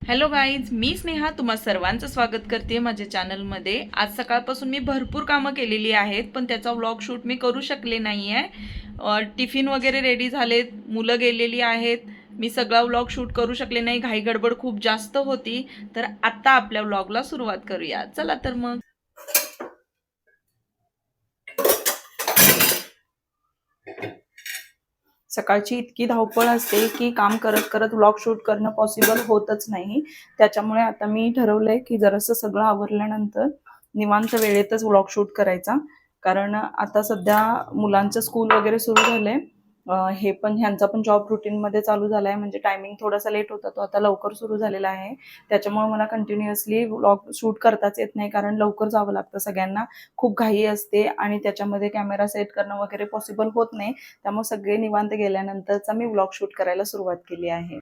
Hello guys, मी स्नेहा तुम्हा सर्वांचं स्वागत करते माझ्या चॅनलमध्ये। आज सकाळपासून मी भरपूर कामं केलेली आहेत, पण त्याचा व्लॉग शूट मी करू शकले नाही आहे। टिफिन वगैरे रेडी झालेत, मुलं गेलेली आहेत, मी सगळा व्लॉग शूट करू शकले नाही, घाई गडबड खूप जास्त होती। तर आता आपल्या व्लॉगला सुरुवात करूया, चला तर मग। सकाळची इतकी धावपळ असते की काम करत करत व्लॉग शूट करणं पॉसिबल होतच नाही। त्याच्यामुळे आता मी ठरवलंय की जरासं सगळं आवरल्यानंतर निवांत वेळेतच व्लॉग शूट करायचा। कारण आता सध्या मुलांचं स्कूल वगैरे सुरू झालंय, हे पण ह्यांचा पण जॉब रुटीन मध्ये चालू झालाय, म्हणजे टायमिंग थोडासा लेट होता तो आता लवकर सुरू झालेला आहे। त्याच्यामुळे मला कंटिन्युअसली व्लॉग शूट करताच येत नाही, कारण लवकर जावं लागतं सगळ्यांना, खूप घाई असते आणि त्याच्यामध्ये कॅमेरा सेट करणं वगैरे पॉसिबल होत नाही। त्यामुळे सगळे निवांत गेल्यानंतरचा मी व्लॉग शूट करायला सुरुवात केली आहे।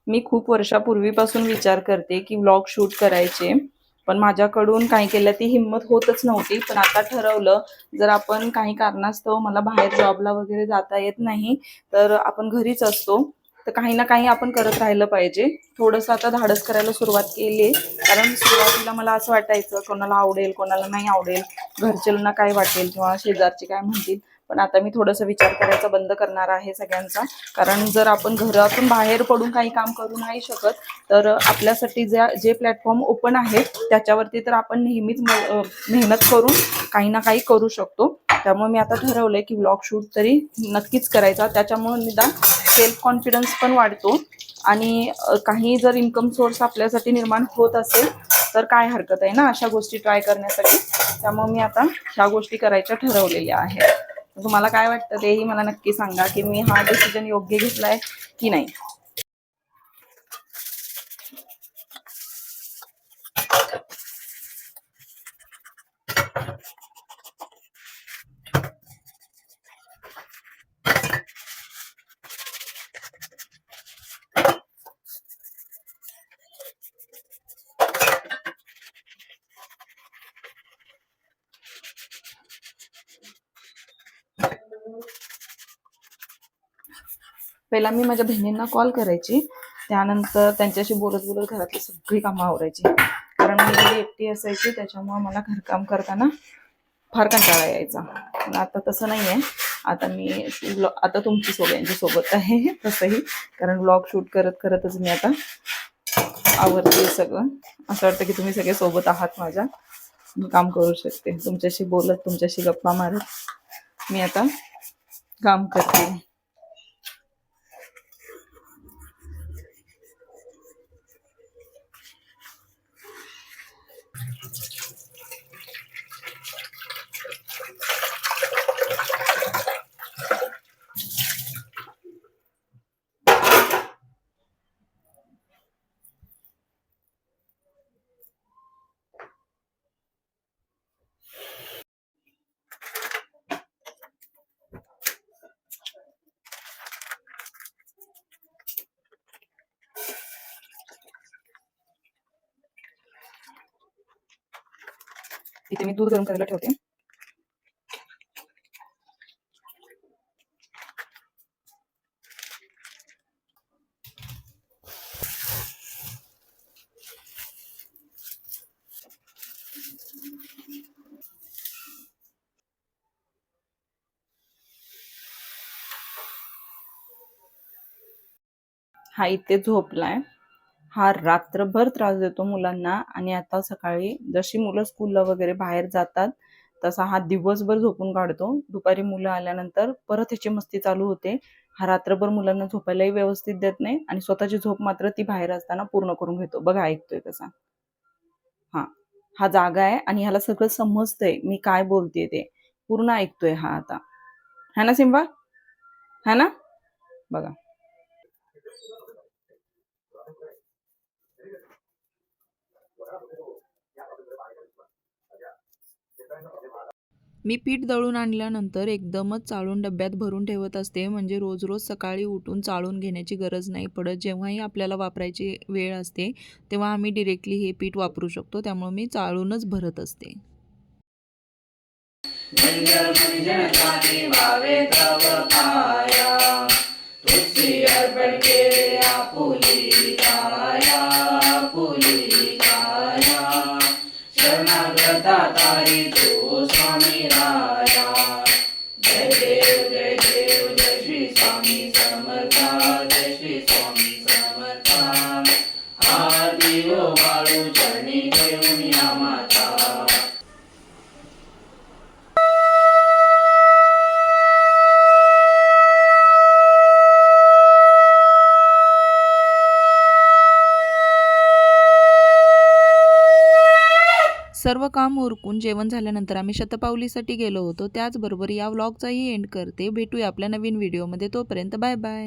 मी खूप वर्षापूर्वीपासून विचार करते की व्लॉग शूट करायचे, पण माझ्याकडून काही केलं ती हिंमत होतच नव्हती। पण आता ठरवलं, जर आपण काही कारणास्तव मला बाहेर जॉबला वगैरे जाता येत नाही, तर आपण घरीच असतो, तर काही ना काही आपण करत राहिलं पाहिजे। थोडंसं आता धाडस करायला सुरुवात केली, कारण सुरुवातीला मला असं वाटायचं कोणाला आवडेल कोणाला नाही आवडेल, घरच्यांना काय वाटेल किंवा शेजारचे काय म्हणतील। पण आता मी थोडंसं विचार करायचा बंद करणार आहे सगळ्यांचा, कारण जर आपण घरातून बाहेर पडून काही काम करू नाही शकत, तर आपल्यासाठी जे प्लॅटफॉर्म ओपन आहेत त्याच्यावरती तर आपण नेहमीच मेहनत करून काही ना काही करू शकतो। त्यामुळे मी आता ठरवलंय की व्लॉग शूट तरी नक्कीच करायचा, त्याच्यामुळे निदान सेल्फ कॉन्फिडन्स पण वाढतो आणि काही जर इन्कम सोर्स आपल्यासाठी निर्माण होत असेल तर काय हरकत आहे ना अशा गोष्टी ट्राय करण्यासाठी। त्यामुळे मी आता ह्या गोष्टी करायच्या ठरवलेल्या आहेत। तुम्हाला काय वाटतं तेही मला नक्की सांगा की मी हा डिसिजन योग्य घेतलाय की नाही। पहिला मी माझ्या बहिणींना कॉल करायची, त्यानंतर त्यांच्याशी बोलत बोलत घरातली सगळी कामं आवरायची, कारण मी घरी एकटी असायची, त्याच्यामुळे मला घरकाम करताना फार कंटाळा यायचा। पण आता तसं नाही आहे, आता मी आता तुमची सगळ्यांच्या सोबत आहे तसंही, कारण व्लॉग शूट करत करतच मी आता आवरते सगळं। असं वाटतं की तुम्ही सगळे सोबत आहात माझ्या, मी काम करू शकते, तुमच्याशी बोलत तुमच्याशी गप्पा मारत मी आता काम करते। इथे मी दूध गरम करायला ठेवते। हा इथे झोपलाय, हा रात्रभर त्रास देतो मुलांना, आणि आता सकाळी जशी मुलं स्कूलला वगैरे बाहेर जातात तसा हा दिवसभर झोपून काढतो। दुपारी मुलं आल्यानंतर परत ह्याची मस्ती चालू होते। हा रात्रभर मुलांना झोपायलाही व्यवस्थित देत नाही आणि स्वतःची झोप मात्र ती बाहेर असताना पूर्ण करून घेतो। बघा ऐकतोय कसा, हा हा जागा आहे आणि ह्याला सगळं समजतंय मी काय बोलतेय ते, पूर्ण ऐकतोय हा आता, है ना सिम्बा, है ना, बघा। मी पीठ दळून आणल्यानंतर एकदमच चाळून डब्यात भरून ठेवत असते, म्हणजे रोज रोज सकाळी उठून चाळून घेण्याची गरज नाही पडत. जेव्हाही आपल्याला वापरायची वेळ असते तेव्हा आम्ही डिरेक्टली हे पीठ वापरू शकतो, त्यामुळे मी चाळूनच भरत असते. सर्व काम उरकून जेवण झाल्यानंतर आम्ही शतपावलीसाठी गेलो होतो. त्याचबरोबर या व्लॉगचाही एंड करते. भेटूया आपल्या नवीन व्हिडिओमध्ये. तोपर्यंत बाय बाय.